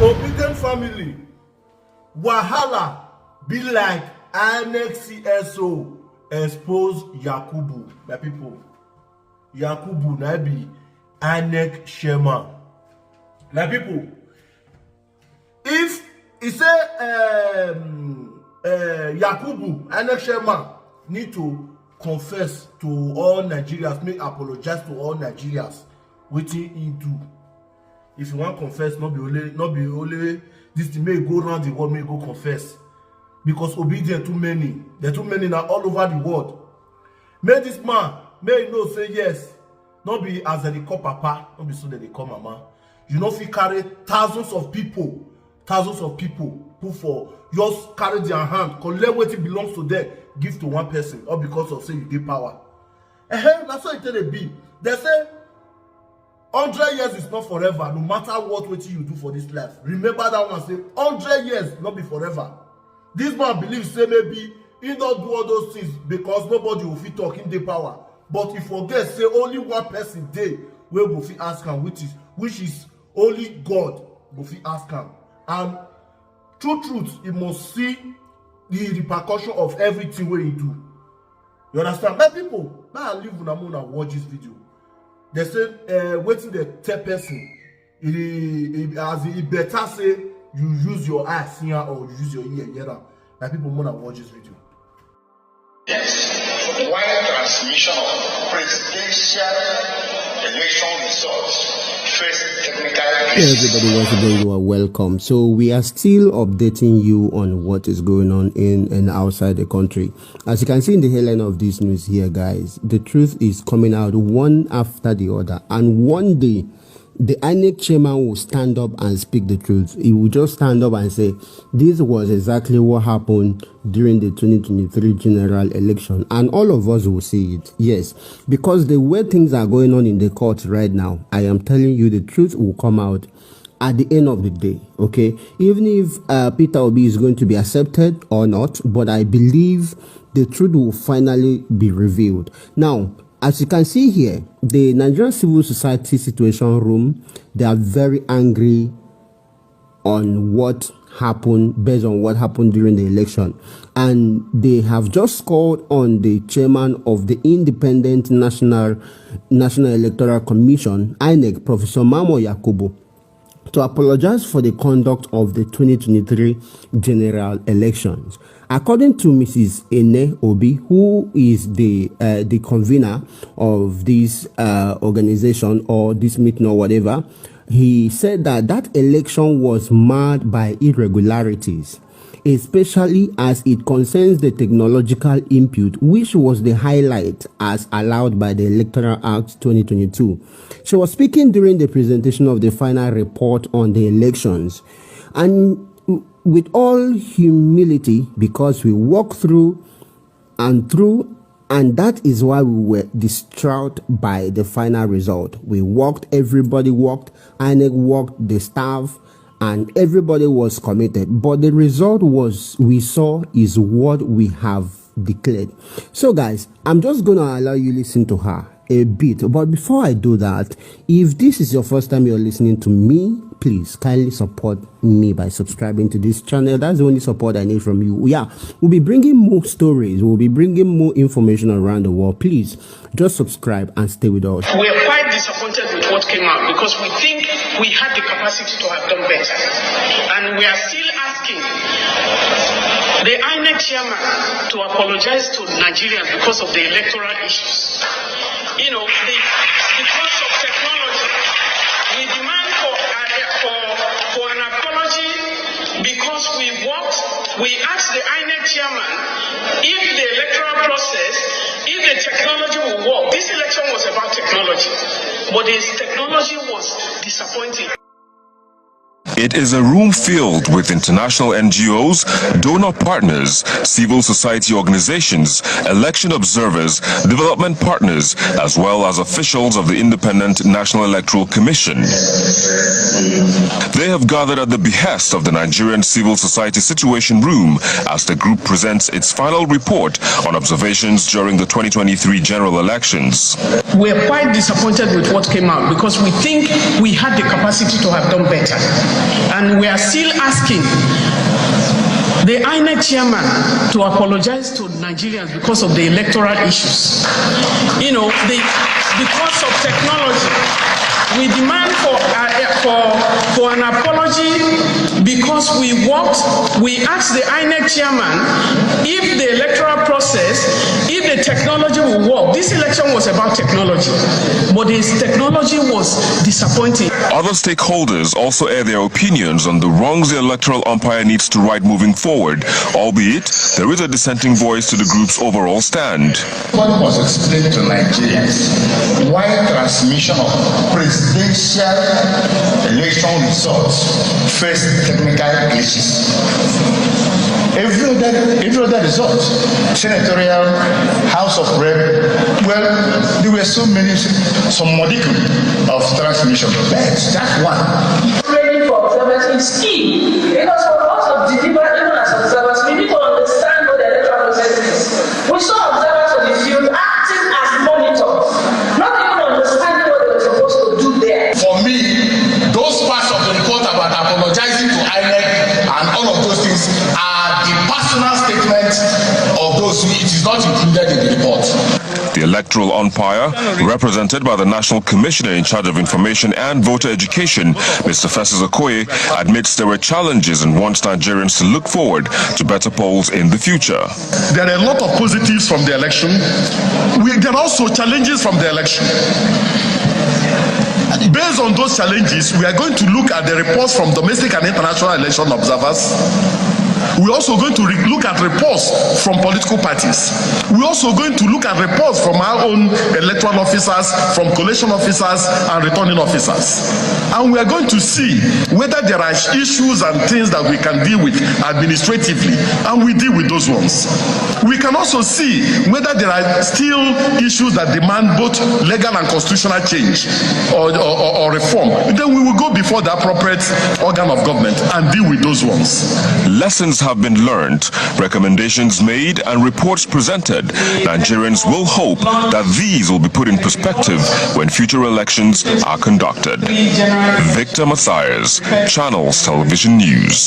Obedient family, wahala be like INEC CSO expose Yakubu. My people, Yakubu na be INEC chairman. My people, if he say Yakubu INEC chairman need to confess to all Nigerians, make apologize to all Nigerians wetin he do. If you want confess, not be only this thing may go around the world, may go confess. Because obedient too many. There are too many now all over the world. May this man, may you know say yes. Not be as they call papa, not be so that they call mama. You know if you carry thousands of people who for just carry their hand, collect what it belongs to them, give to one person, or because of say you give power. That's what it be. They say 100 years is not forever, no matter what you do for this life. Remember that one, say 100 years not be forever. This man believes say maybe he don't do all those things because nobody will fit talk in the power. But if forget say only one person day will go fit ask him, which is only God go fit ask him. And truth, he must see the repercussion of everything where he do. You understand? My people, now I live when I'm gonna watch this video. They say waiting the third person. It better say you use your eyes here or you use your ear here. Like people wanna watch this video. Yes. Wire transmission of presidential election results. First technical. Hey everybody, once again you are welcome. So we are still updating you on what is going on in and outside the country. As you can see in the headline of this news here, guys, the truth is coming out one after the other, and one day the INEC chairman will stand up and speak the truth. He will just stand up and say, this was exactly what happened during the 2023 general election. And all of us will see it. Yes, because the way things are going on in the court right now, I am telling you the truth will come out at the end of the day, okay? Even if Peter Obi is going to be accepted or not, but I believe the truth will finally be revealed. Now, as you can see here, the Nigerian Civil Society Situation Room, they are very angry on what happened, based on what happened during the election. And they have just called on the chairman of the Independent National Electoral Commission, INEC, Professor Mahmood Yakubu, to apologize for the conduct of the 2023 general elections. According to Mrs. Obi, who is the convener of this organization or this meeting or whatever, he said that election was marred by irregularities, especially as it concerns the technological input, which was the highlight as allowed by the Electoral Act 2022. She was speaking during the presentation of the final report on the elections, and with all humility, because we walked through, and that is why we were distraught by the final result. We walked, everybody walked, INEC walked, the staff, and everybody was committed. But the result we saw is what we have declared. So guys, I'm just going to allow you to listen to her a bit. But before I do that, if this is your first time you're listening to me, please kindly support me by subscribing to this channel. That's the only support I need from you. Yeah, we'll be bringing more stories. We'll be bringing more information around the world. Please just subscribe and stay with us. We are quite disappointed with what came out because we think we had the capacity to have done better. And we are still asking the INEC chairman to apologize to Nigerians because of the electoral issues. You know, because of technology, we demand for an apology because we asked the INEC chairman if the electoral process, if the technology will work. This election was about technology, but the technology was disappointing. It is a room filled with international NGOs, donor partners, civil society organizations, election observers, development partners, as well as officials of the Independent National Electoral Commission. They have gathered at the behest of the Nigerian Civil Society Situation Room as the group presents its final report on observations during the 2023 general elections. We are quite disappointed with what came out because we think we had the capacity to have done better. And we are still asking the INEC chairman to apologize to Nigerians because of the electoral issues. You know, because of technology. We demand for an apology because we asked the INEC chairman if the electoral process, if the technology will work. This election was about technology, but this technology was disappointing. Other stakeholders also air their opinions on the wrongs the electoral umpire needs to right moving forward, albeit there is a dissenting voice to the group's overall stand. One must explain to Nigerians why transmission of presidential election results face technical glitches. Every other result, senatorial, House of Rep, well, there were some modicum of transmission, but that one. Ready for observation is key, because for us of deliver, even as observers, we need to understand what the electoral process is. We saw observers on the field acting as monitors, not even understanding what they were supposed to do there. For me, those parts of the report about apologizing to INEC and all of those things are the personal statement of those who it is not included in the report. The electoral umpire, represented by the National Commissioner in charge of Information and Voter Education, Mr. Festus Okoye, admits there were challenges and wants Nigerians to look forward to better polls in the future. There are a lot of positives from the election. There are also challenges from the election. Based on those challenges, we are going to look at the reports from domestic and international election observers. We're also going to look at reports from political parties. We're also going to look at reports from our own electoral officers, from collation officers and returning officers. And we are going to see whether there are issues and things that we can deal with administratively, and we deal with those ones. We can also see whether there are still issues that demand both legal and constitutional change or reform. Then we will go before the appropriate organ of government and deal with those ones. Lessons have been learned, recommendations made, and reports presented. Nigerians will hope that these will be put in perspective when future elections are conducted. Victor Matthias, Channels Television News.